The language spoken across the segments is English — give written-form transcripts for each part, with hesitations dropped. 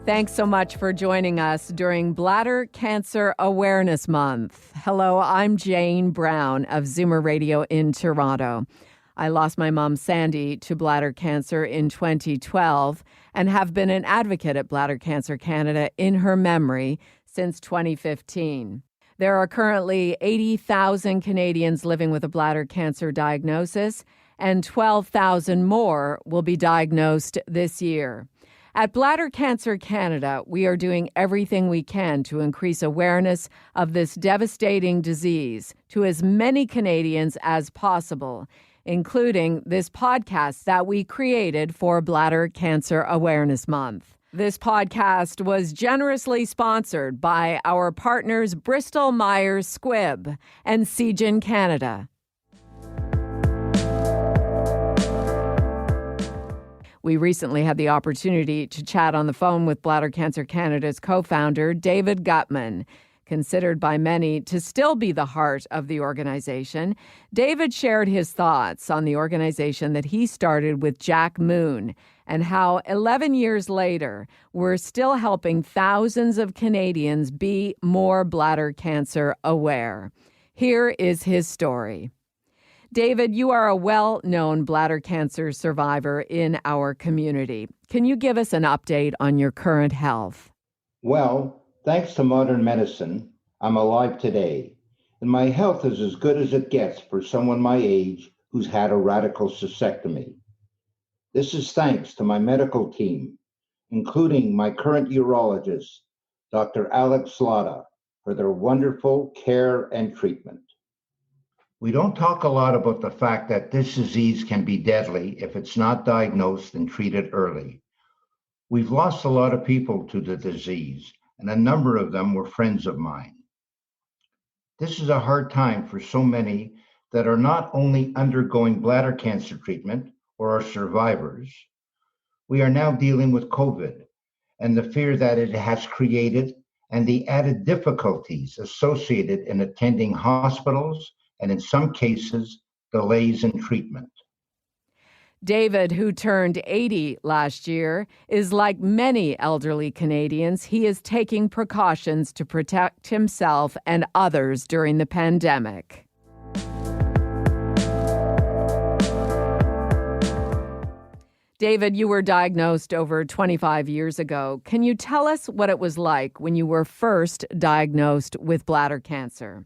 Thanks so much for joining us during Bladder Cancer Awareness Month. Hello, I'm Jane Brown of Zoomer Radio in Toronto. I lost my mom, Sandy, to bladder cancer in 2012 and have been an advocate at Bladder Cancer Canada in her memory since 2015. There are currently 80,000 Canadians living with a bladder cancer diagnosis, and 12,000 more will be diagnosed this year. At Bladder Cancer Canada, we are doing everything we can to increase awareness of this devastating disease to as many Canadians as possible, including this podcast that we created for Bladder Cancer Awareness Month. This podcast was generously sponsored by our partners Bristol Myers Squibb and Seagen Canada. We recently had the opportunity to chat on the phone with Bladder Cancer Canada's co-founder, David Guttman. Considered by many to still be the heart of the organization, David shared his thoughts on the organization that he started with Jack Moon and how 11 years later, we're still helping thousands of Canadians be more bladder cancer aware. Here is his story. David, you are a well-known bladder cancer survivor in our community. Can you give us an update on your current health? Well, thanks to modern medicine, I'm alive today, and my health is as good as it gets for someone my age who's had a radical cystectomy. This is thanks to my medical team, including my current urologist, Dr. Alex Slada, for their wonderful care and treatment. We don't talk a lot about the fact that this disease can be deadly if it's not diagnosed and treated early. We've lost a lot of people to the disease, and a number of them were friends of mine. This is a hard time for so many that are not only undergoing bladder cancer treatment or are survivors. We are now dealing with COVID and the fear that it has created and the added difficulties associated in attending hospitals and in some cases, delays in treatment. David, who turned 80 last year, is like many elderly Canadians. He is taking precautions to protect himself and others during the pandemic. David, you were diagnosed over 25 years ago. Can you tell us what it was like when you were first diagnosed with bladder cancer?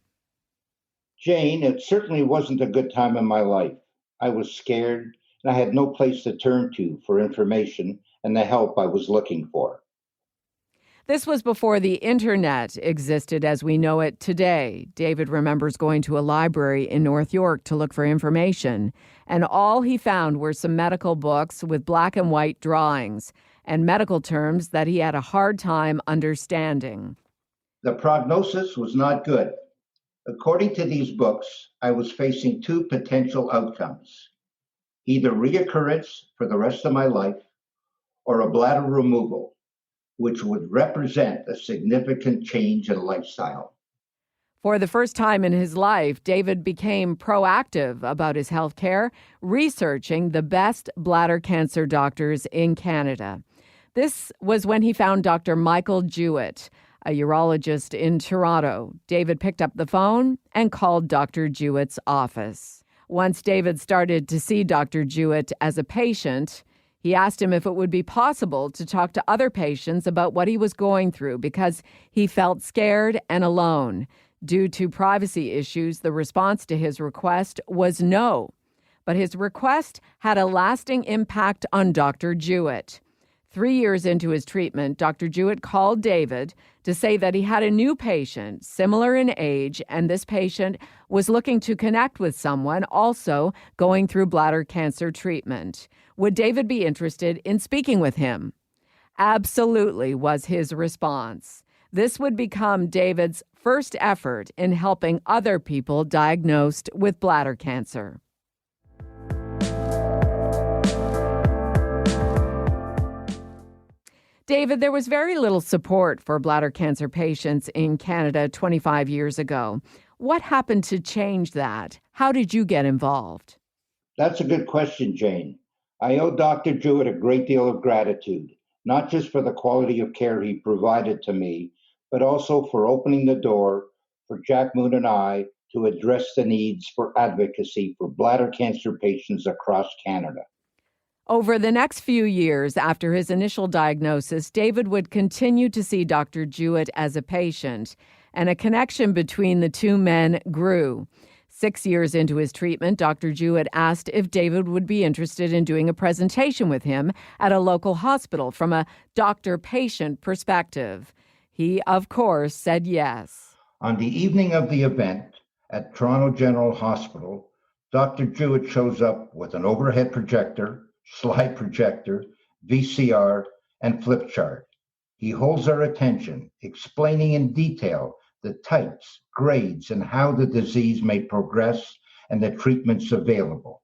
Jane, it certainly wasn't a good time in my life. I was scared, and I had no place to turn to for information and the help I was looking for. This was before the internet existed as we know it today. David remembers going to a library in North York to look for information, and all he found were some medical books with black and white drawings and medical terms that he had a hard time understanding. The prognosis was not good. According to these books, I was facing two potential outcomes: either reoccurrence for the rest of my life or a bladder removal, which would represent a significant change in lifestyle. For the first time in his life, David became proactive about his health care, researching the best bladder cancer doctors in Canada. This was when he found Dr. Michael Jewett, a urologist in Toronto. David picked up the phone and called Dr. Jewett's office. Once David started to see Dr. Jewett as a patient, he asked him if it would be possible to talk to other patients about what he was going through because he felt scared and alone. Due to privacy issues, the response to his request was no. But his request had a lasting impact on Dr. Jewett. 3 years into his treatment, Dr. Jewett called David to say that he had a new patient, similar in age, and this patient was looking to connect with someone also going through bladder cancer treatment. Would David be interested in speaking with him? Absolutely, was his response. This would become David's first effort in helping other people diagnosed with bladder cancer. David, there was very little support for bladder cancer patients in Canada 25 years ago. What happened to change that? How did you get involved? That's a good question, Jane. I owe Dr. Jewett a great deal of gratitude, not just for the quality of care he provided to me, but also for opening the door for Jack Moon and I to address the needs for advocacy for bladder cancer patients across Canada. Over the next few years after his initial diagnosis, David would continue to see Dr. Jewett as a patient, and a connection between the two men grew. 6 years into his treatment, Dr. Jewett asked if David would be interested in doing a presentation with him at a local hospital from a doctor-patient perspective. He, of course, said yes. On the evening of the event at Toronto General Hospital, Dr. Jewett shows up with an overhead projector, slide projector, VCR, and flip chart. He holds our attention, explaining in detail the types, grades, and how the disease may progress and the treatments available.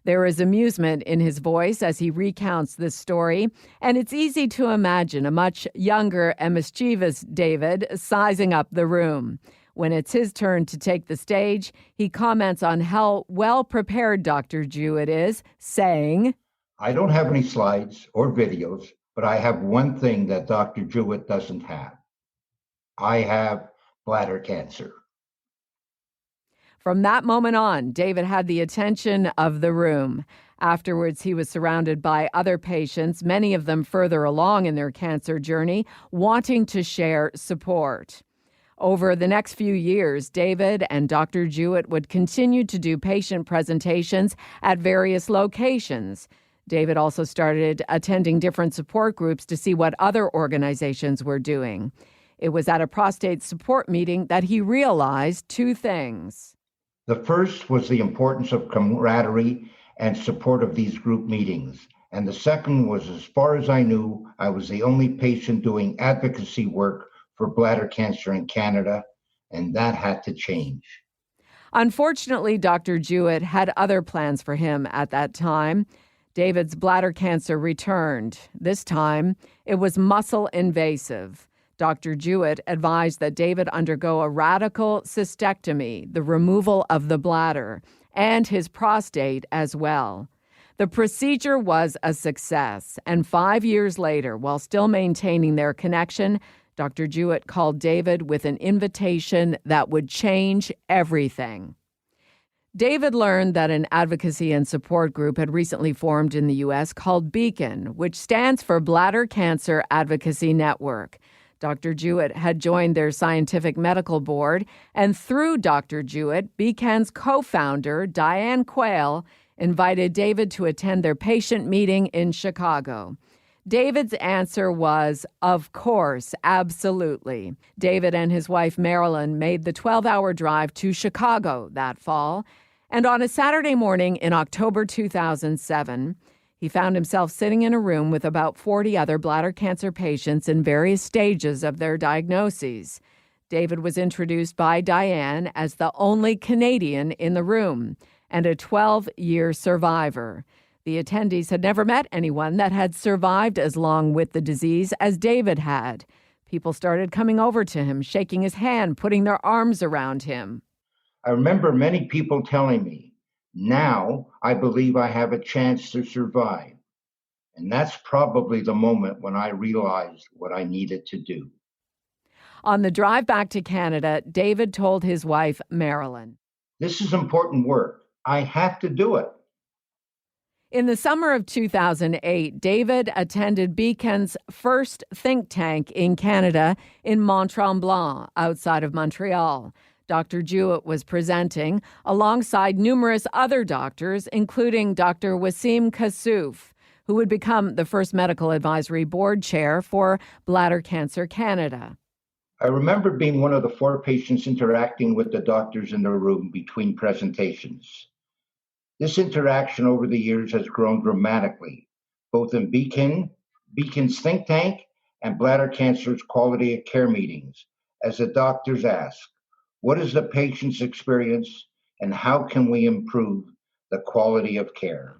There is amusement in his voice as he recounts this story, and it's easy to imagine a much younger and mischievous David sizing up the room. When it's his turn to take the stage, he comments on how well-prepared Dr. Jewett is, saying, "I don't have any slides or videos, but I have one thing that Dr. Jewett doesn't have. I have bladder cancer." From that moment on, David had the attention of the room. Afterwards, he was surrounded by other patients, many of them further along in their cancer journey, wanting to share support. Over the next few years, David and Dr. Jewett would continue to do patient presentations at various locations. David also started attending different support groups to see what other organizations were doing. It was at a prostate support meeting that he realized two things. The first was the importance of camaraderie and support of these group meetings. And the second was, as far as I knew, I was the only patient doing advocacy work for bladder cancer in Canada, and that had to change. Unfortunately, Dr. Jewett had other plans for him at that time. David's bladder cancer returned. This time, it was muscle invasive. Dr. Jewett advised that David undergo a radical cystectomy, the removal of the bladder, and his prostate as well. The procedure was a success, and 5 years later, while still maintaining their connection, Dr. Jewett called David with an invitation that would change everything. David learned that an advocacy and support group had recently formed in the U.S. called Beacon, which stands for Bladder Cancer Advocacy Network. Dr. Jewett had joined their scientific medical board, and through Dr. Jewett, Beacon's co-founder, Diane Quayle, invited David to attend their patient meeting in Chicago. David's answer was, of course, absolutely. David and his wife, Marilyn, made the 12-hour drive to Chicago that fall, and on a Saturday morning in October 2007, he found himself sitting in a room with about 40 other bladder cancer patients in various stages of their diagnoses. David was introduced by Diane as the only Canadian in the room and a 12-year survivor. The attendees had never met anyone that had survived as long with the disease as David had. People started coming over to him, shaking his hand, putting their arms around him. I remember many people telling me, "Now I believe I have a chance to survive." And that's probably the moment when I realized what I needed to do. On the drive back to Canada, David told his wife, Marilyn, "This is important work. I have to do it." In the summer of 2008, David attended Beacon's first think tank in Canada in Mont-Tremblant, outside of Montreal. Dr. Jewett was presenting alongside numerous other doctors, including Dr. Wasim Kassouf, who would become the first medical advisory board chair for Bladder Cancer Canada. I remember being one of the 4 patients interacting with the doctors in the room between presentations. This interaction over the years has grown dramatically, both in Beacon's think tank, and bladder cancer's quality of care meetings, as the doctors ask, what is the patient's experience and how can we improve the quality of care?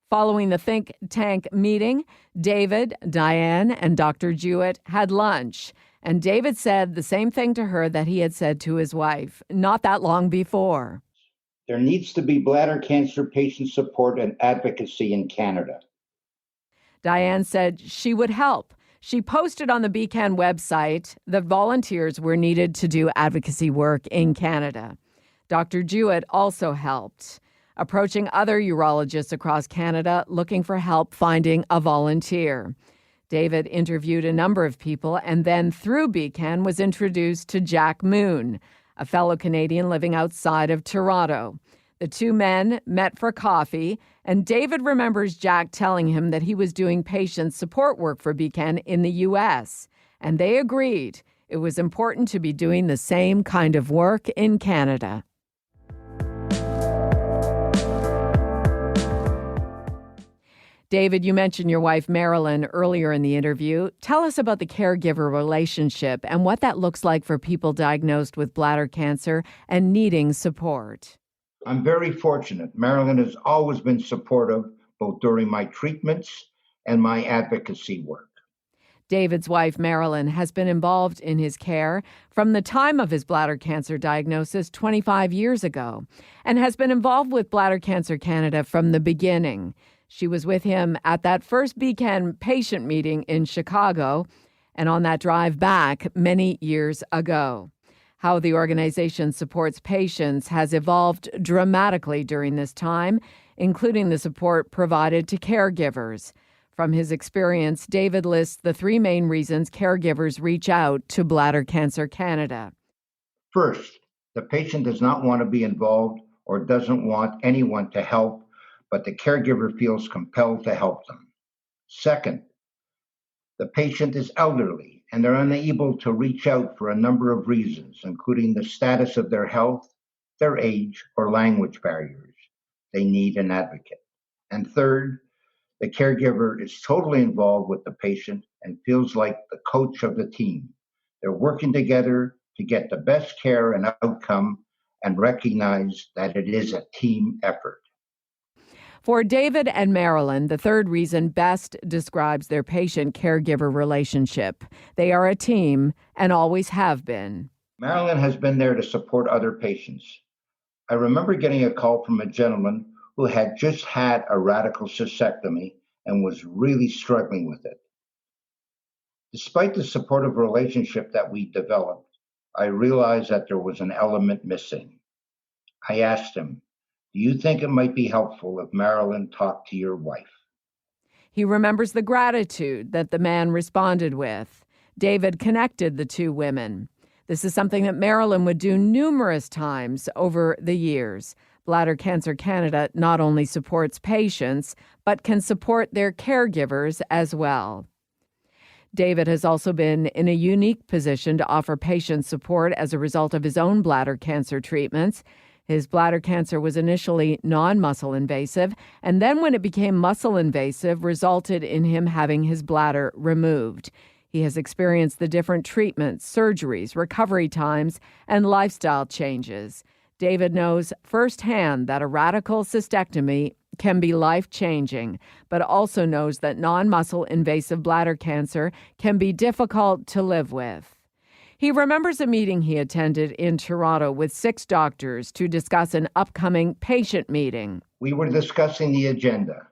Following the think tank meeting, David, Diane, and Dr. Jewett had lunch. And David said the same thing to her that he had said to his wife not that long before. There needs to be bladder cancer patient support and advocacy in Canada. Diane said she would help. She posted on the BCAN website that volunteers were needed to do advocacy work in Canada. Dr. Jewett also helped, approaching other urologists across Canada looking for help finding a volunteer. David interviewed a number of people and then, through BCAN, was introduced to Jack Moon, a fellow Canadian living outside of Toronto. The two men met for coffee, and David remembers Jack telling him that he was doing patient support work for BCAN in the U.S., and they agreed it was important to be doing the same kind of work in Canada. David, you mentioned your wife, Marilyn, earlier in the interview. Tell us about the caregiver relationship and what that looks like for people diagnosed with bladder cancer and needing support. I'm very fortunate. Marilyn has always been supportive, both during my treatments and my advocacy work. David's wife, Marilyn, has been involved in his care from the time of his bladder cancer diagnosis 25 years ago and has been involved with Bladder Cancer Canada from the beginning. She was with him at that first BCAN patient meeting in Chicago and on that drive back many years ago. How the organization supports patients has evolved dramatically during this time, including the support provided to caregivers. From his experience, David lists the three main reasons caregivers reach out to Bladder Cancer Canada. First, the patient does not want to be involved or doesn't want anyone to help, but the caregiver feels compelled to help them. Second, the patient is elderly and they're unable to reach out for a number of reasons, including the status of their health, their age, or language barriers. They need an advocate. And third, the caregiver is totally involved with the patient and feels like the coach of the team. They're working together to get the best care and outcome and recognize that it is a team effort. For David and Marilyn, the third reason best describes their patient-caregiver relationship. They are a team and always have been. Marilyn has been there to support other patients. I remember getting a call from a gentleman who had just had a radical cystectomy and was really struggling with it. Despite the supportive relationship that we developed, I realized that there was an element missing. I asked him, "Do you think it might be helpful if Marilyn talked to your wife?" He remembers the gratitude that the man responded with. David connected the two women. This is something that Marilyn would do numerous times over the years. Bladder Cancer Canada not only supports patients, but can support their caregivers as well. David has also been in a unique position to offer patient support as a result of his own bladder cancer treatments. His bladder cancer was initially non-muscle invasive, and then when it became muscle invasive, resulted in him having his bladder removed. He has experienced the different treatments, surgeries, recovery times, and lifestyle changes. David knows firsthand that a radical cystectomy can be life-changing, but also knows that non-muscle invasive bladder cancer can be difficult to live with. He remembers a meeting he attended in Toronto with 6 doctors to discuss an upcoming patient meeting. We were discussing the agenda.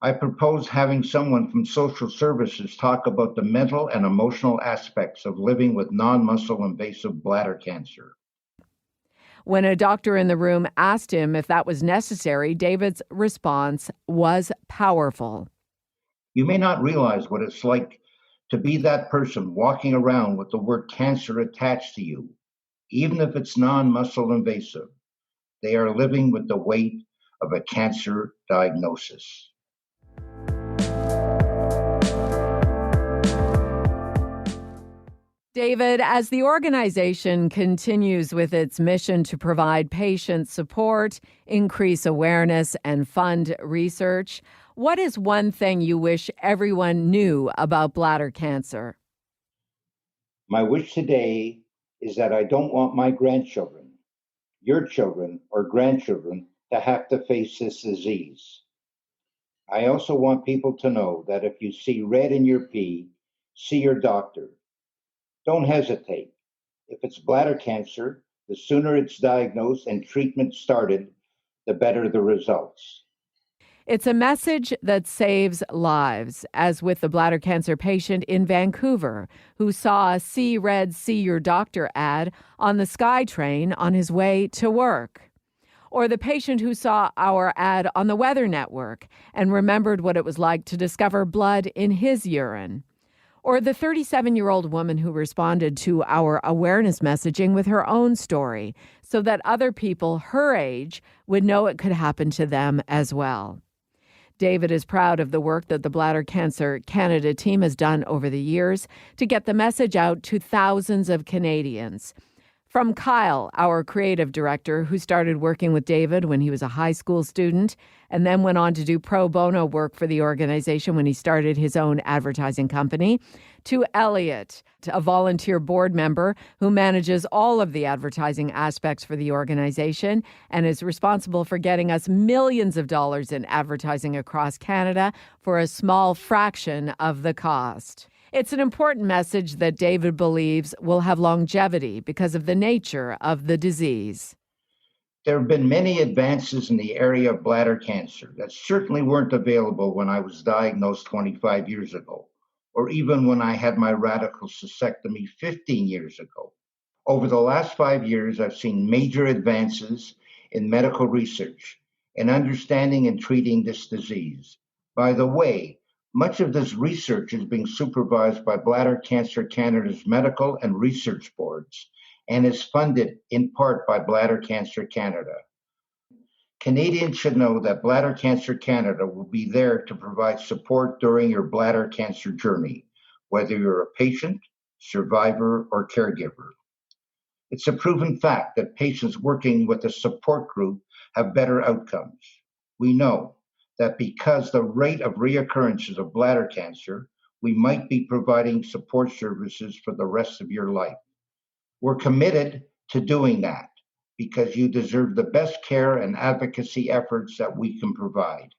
I proposed having someone from social services talk about the mental and emotional aspects of living with non-muscle invasive bladder cancer. When a doctor in the room asked him if that was necessary, David's response was powerful. You may not realize what it's like to be that person walking around with the word cancer attached to you, even if it's non-muscle invasive. They are living with the weight of a cancer diagnosis. David, as the organization continues with its mission to provide patient support, increase awareness, and fund research, what is one thing you wish everyone knew about bladder cancer? My wish today is that I don't want my grandchildren, your children, or grandchildren to have to face this disease. I also want people to know that if you see red in your pee, see your doctor. Don't hesitate. If it's bladder cancer, the sooner it's diagnosed and treatment started, the better the results. It's a message that saves lives, as with the bladder cancer patient in Vancouver who saw a "See Red, See Your Doctor" ad on the SkyTrain on his way to work. Or the patient who saw our ad on the Weather Network and remembered what it was like to discover blood in his urine. Or the 37-year-old woman who responded to our awareness messaging with her own story so that other people her age would know it could happen to them as well. David is proud of the work that the Bladder Cancer Canada team has done over the years to get the message out to thousands of Canadians. From Kyle, our creative director, who started working with David when he was a high school student and then went on to do pro bono work for the organization when he started his own advertising company, to Elliot, a volunteer board member who manages all of the advertising aspects for the organization and is responsible for getting us millions of dollars in advertising across Canada for a small fraction of the cost. It's an important message that David believes will have longevity because of the nature of the disease. There have been many advances in the area of bladder cancer that certainly weren't available when I was diagnosed 25 years ago, or even when I had my radical cystectomy 15 years ago. Over the last 5 years, I've seen major advances in medical research in understanding and treating this disease. By the way, much of this research is being supervised by Bladder Cancer Canada's medical and research boards and is funded in part by Bladder Cancer Canada. Canadians should know that Bladder Cancer Canada will be there to provide support during your bladder cancer journey, whether you're a patient, survivor, or caregiver. It's a proven fact that patients working with a support group have better outcomes. We know that because the rate of reoccurrences of bladder cancer, we might be providing support services for the rest of your life. We're committed to doing that because you deserve the best care and advocacy efforts that we can provide.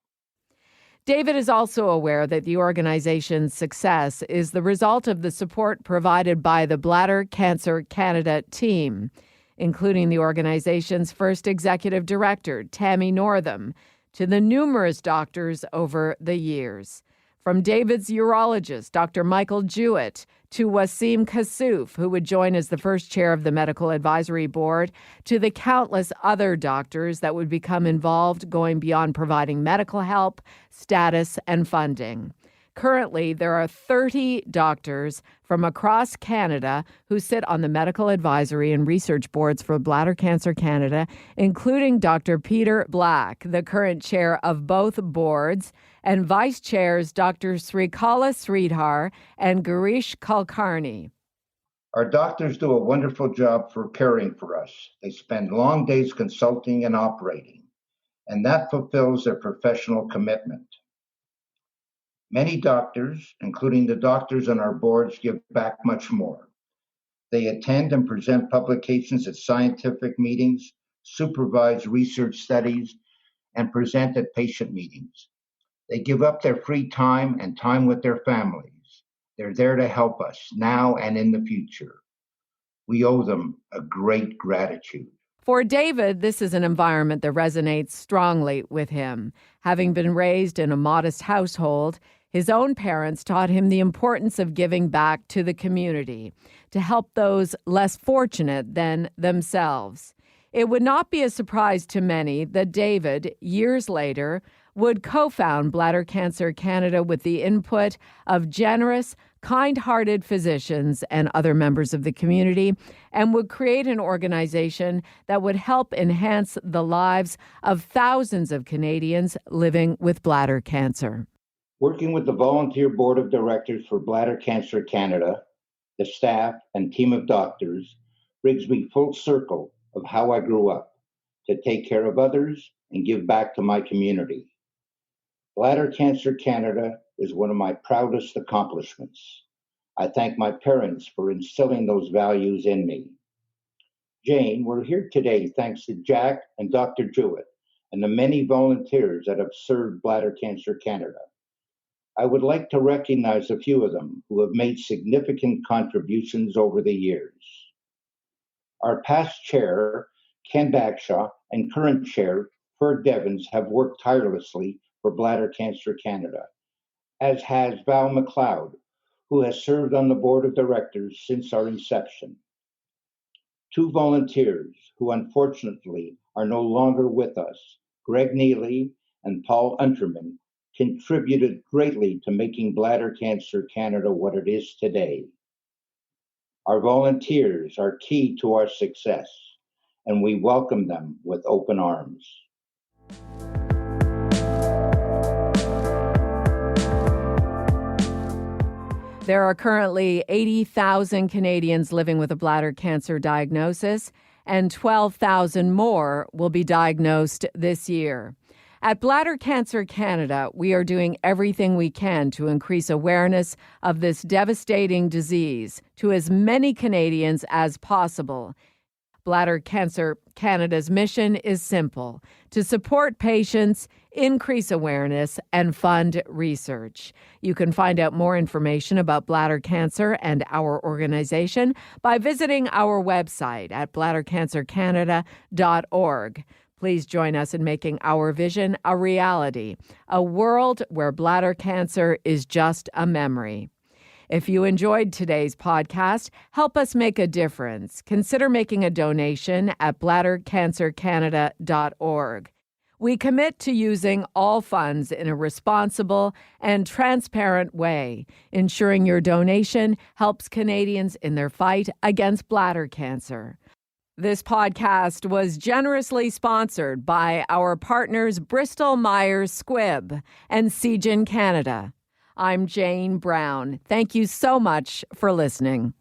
David is also aware that the organization's success is the result of the support provided by the Bladder Cancer Canada team, including the organization's first executive director, Tammy Northam, to the numerous doctors over the years. From David's urologist, Dr. Michael Jewett, to Wasim Kassouf, who would join as the first chair of the Medical Advisory Board, to the countless other doctors that would become involved, going beyond providing medical help, status, and funding. Currently, there are 30 doctors from across Canada who sit on the medical advisory and research boards for Bladder Cancer Canada, including Dr. Peter Black, the current chair of both boards, and vice chairs Dr. Srikala Sridhar and Girish Kulkarni. Our doctors do a wonderful job for caring for us. They spend long days consulting and operating, and that fulfills their professional commitment. Many doctors, including the doctors on our boards, give back much more. They attend and present publications at scientific meetings, supervise research studies, and present at patient meetings. They give up their free time and time with their families. They're there to help us now and in the future. We owe them a great gratitude. For David, this is an environment that resonates strongly with him. Having been raised in a modest household, his own parents taught him the importance of giving back to the community, to help those less fortunate than themselves. It would not be a surprise to many that David, years later, would co-found Bladder Cancer Canada with the input of generous, kind-hearted physicians and other members of the community, and would create an organization that would help enhance the lives of thousands of Canadians living with bladder cancer. Working with the volunteer board of directors for Bladder Cancer Canada, the staff and team of doctors brings me full circle of how I grew up, to take care of others and give back to my community. Bladder Cancer Canada is one of my proudest accomplishments. I thank my parents for instilling those values in me. Jane, we're here today thanks to Jack and Dr. Jewett and the many volunteers that have served Bladder Cancer Canada. I would like to recognize a few of them who have made significant contributions over the years. Our past chair, Ken Bagshaw, and current chair, Ferg Devens, have worked tirelessly for Bladder Cancer Canada, as has Val McLeod, who has served on the board of directors since our inception. Two volunteers who unfortunately are no longer with us, Greg Neely and Paul Unterman, contributed greatly to making Bladder Cancer Canada what it is today. Our volunteers are key to our success, and we welcome them with open arms. There are currently 80,000 Canadians living with a bladder cancer diagnosis, and 12,000 more will be diagnosed this year. At Bladder Cancer Canada, we are doing everything we can to increase awareness of this devastating disease to as many Canadians as possible. Bladder Cancer Canada's mission is simple: to support patients, increase awareness, and fund research. You can find out more information about bladder cancer and our organization by visiting our website at bladdercancercanada.org. Please join us in making our vision a reality, a world where bladder cancer is just a memory. If you enjoyed today's podcast, help us make a difference. Consider making a donation at bladdercancercanada.org. We commit to using all funds in a responsible and transparent way, ensuring your donation helps Canadians in their fight against bladder cancer. This podcast was generously sponsored by our partners Bristol Myers Squibb and Seagen Canada. I'm Jane Brown. Thank you so much for listening.